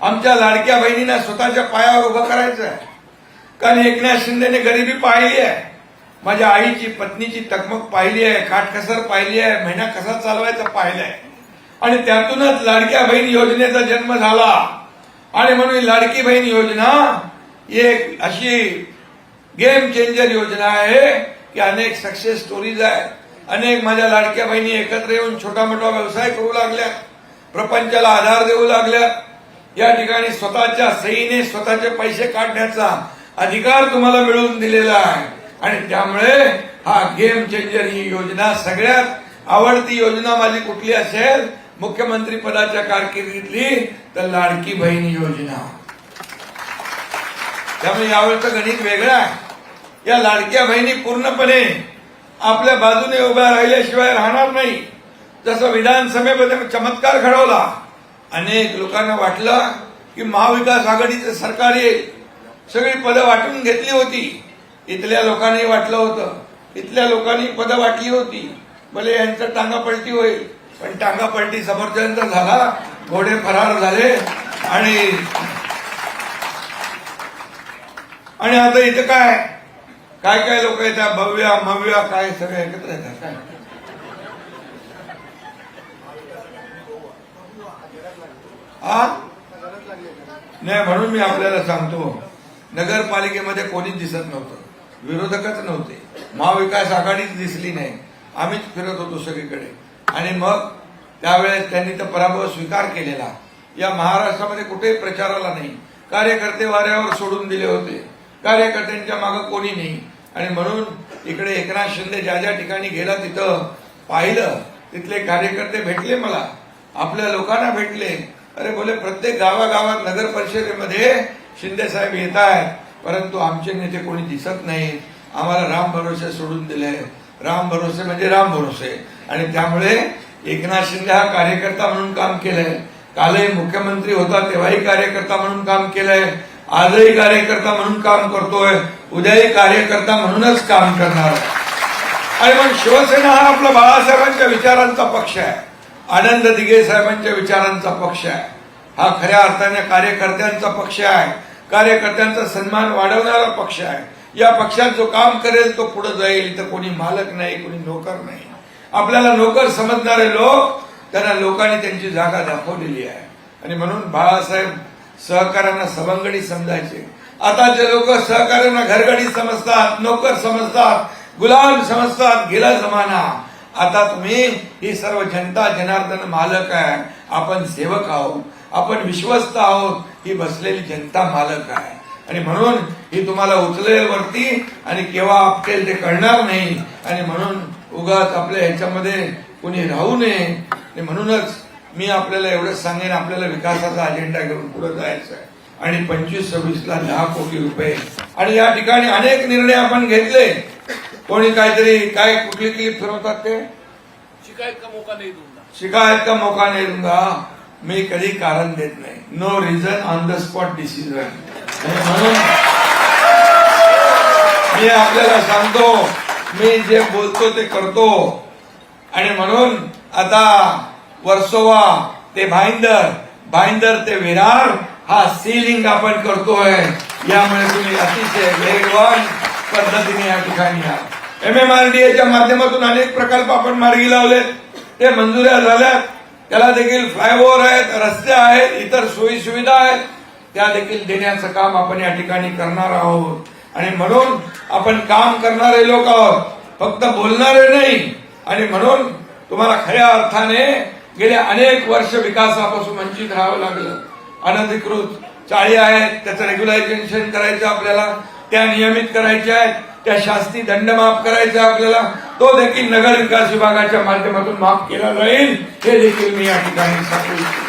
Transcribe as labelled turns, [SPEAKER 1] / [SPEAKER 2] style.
[SPEAKER 1] आमच्या लाडक्या बहिणींना स्वतःच्या पायावर उभं करायचं आहे. कारण एकनाथ शिंदेने गरिबी पाहिली आहे, माझ्या आईची पत्नीची तकमक पाहिली आहे, काटकसर पाहिली आहे, महिना कसा चालवायचा पाहिलाय आणि त्यातूनच लाडक्या बहीण योजनेचा जन्म झाला. आणि म्हणून लाडकी बहीण योजना एक अशी गेम चेंजर योजना आहे की अनेक सक्सेस स्टोरीज आहेत. अनेक माझ्या लाडक्या बहिणी एकत्र येऊन छोटा मोठा व्यवसाय करू लागल्या, प्रपंचाला आधार देऊ लागल्या. या ठिकाणी स्वतःच्या सहीने स्वतःचे पैसे काढण्याचा अधिकार तुम्हाला मिळवून दिलेला आहे. आणि त्यामुळे हा गेम चेंजर ही योजना सगळ्यात आवडती योजना माझी कुठली असेल मुख्यमंत्री पदाच्या कारकिर्दीतली तर लाडकी बहीण योजना. त्यामुळे यावेळचं गणित वेगळं आहे. या लाडक्या बहिणी पूर्णपणे आपल्या बाजूने उभ्या राहिल्याशिवाय राहणार नाही. जसं विधानसभेमध्ये चमत्कार घडवला, अनेक लोकांना वाटलं की महाविकास आघाडीचं सरकार येईल, सगळी पदं वाटून घेतली होती. इथल्या लोकांनी वाटलं होतं, इथल्या लोकांनी पदं वाटली होती, भले यांचं टांगा पलटी होईल, पण टांगा पलटी समोरच्यांचा झाला, घोडे फरार झाले. आणि आता इथं काय काय काय लोक येतात, भव्या मव्या काय सगळे एकत्र येतात काय. नाही, म्हणून मी आपल्याला सांगतो, नगरपालिकेमध्ये कोणीच दिसत नव्हतं, विरोधकच नव्हते, महाविकास आघाडीच दिसली नाही, आम्हीच फिरत होतो सगळीकडे. आणि मग त्यावेळेस त्यांनी तर पराभव स्वीकार केलेला. या महाराष्ट्रामध्ये कुठेही प्रचाराला नाही, कार्यकर्ते वाऱ्यावर सोडून दिले होते, कार्यकर्त्यांच्या मागे कोणी नाही. आणि म्हणून इकडे एकनाथ शिंदे ज्या ज्या ठिकाणी गेला तिथं पाहिलं, तिथले कार्यकर्ते भेटले मला, आपल्या लोकांना भेटले. अरे बोले, प्रत्येक गावागावात नगर परिषदेमध्ये शिंदे साहेब येत आहेत, परंतु आमचे नेते कोणी दिसत नाही, आम्हाला राम भरोसे सोडून दिले. राम भरोसे म्हणजे राम भरोसे. आणि त्यामुळे एकनाथ शिंदे हा कार्यकर्ता म्हणून काम केलंय, कालही मुख्यमंत्री होता तेव्हाही कार्यकर्ता म्हणून काम केलंय, आजही कार्यकर्ता म्हणून काम करतोय, उद्याही कार्यकर्ता म्हणूनच काम करणार. आणि मग शिवसेना हा आपला बाळासाहेबांच्या विचारांचा पक्ष आहे, आनंद दिघे साहेबांच्या विचारांचा पक्ष आहे, हा खऱ्या अर्थाने कार्यकर्त्यांचा पक्ष आहे, कार्यकर्त्यांचा सन्मान वाढवणारा पक्ष आहे. या पक्षात जो काम करेल तो पुढे जाईल. तर कोणी मालक नाही, कोणी नोकर नाही. आपल्याला नोकर समजणारे लोक, त्यांना लोकांनी त्यांची जागा दाखवलेली आहे. आणि म्हणून बाळासाहेब सहकार्यांना सवंगडी समजायचे. आताचे लोक सहकार्यांना घरगडी समजतात, नोकर समजतात, गुलाम समजतात. गेला जमाना. आता तुम्ही ही सर्व जनता जनार्दन मालक आहे, आपण सेवक आहोत, आपण विश्वस्त आहोत, ही बसलेली जनता मालक आहे. आणि म्हणून ही तुम्हाला उचलेल वरती आणि केव्हा आपटेल ते कळणार नाही. आणि म्हणून उगाच आपल्या ह्याच्यामध्ये कुणी राहू नये. आणि म्हणूनच मी आपल्याला एवढंच सांगेन, आपल्याला विकासाचा अजेंडा घेऊन पुढे जायचं आहे. आणि 25-26ला 10 कोटी रुपये. आणि या ठिकाणी अनेक निर्णय आपण घेतले. कोणी काहीतरी काय कुठली क्लिप फिरवतात ते
[SPEAKER 2] शिकायत का मौका नहीं दूंगा,
[SPEAKER 1] शिकायत का मौका नहीं दूंगा. मी कधी कारण देत नाही. No reason on the spot decision. म्हणून मी आपल्याला सांगतो, मी जे बोलतो ते करतो. आणि म्हणून आता वर्सोवा ते भाईंदर ते विरार हा सीलिंग आपण करतोय. यामुळे तुम्ही अतिशय वेगवान पद्धतीने या ठिकाणी MMRDAच्या माध्यमातून अनेक प्रकल्प आपण मार्गी लावलेत, ते मंजुऱ्या झाल्यात. त्याला देखील फ्लायओव्हर आहेत, रस्ते आहेत, इतर सोयी सुविधा आहेत, त्या देखील देण्याचं काम आपण या ठिकाणी करणार आहोत. आणि म्हणून आपण काम करणारे लोक आहोत, फक्त बोलणारे नाही. आणि म्हणून तुम्हाला खऱ्या अर्थाने गेल्या अनेक वर्ष विकासापासून वंचित राहावं लागलं. अनधिकृत चाळी आहेत, त्याचं रेग्युलायझेशन करायचं आपल्याला, त्या नियमित करायच्या आहेत, त्या शास्ती दंड माफ करायचा आपल्याला, तो देखील नगर विकास विभागाच्या माध्यमातून माफ केला जाईल. हे देखील मी या ठिकाणी सांगू इच्छितो.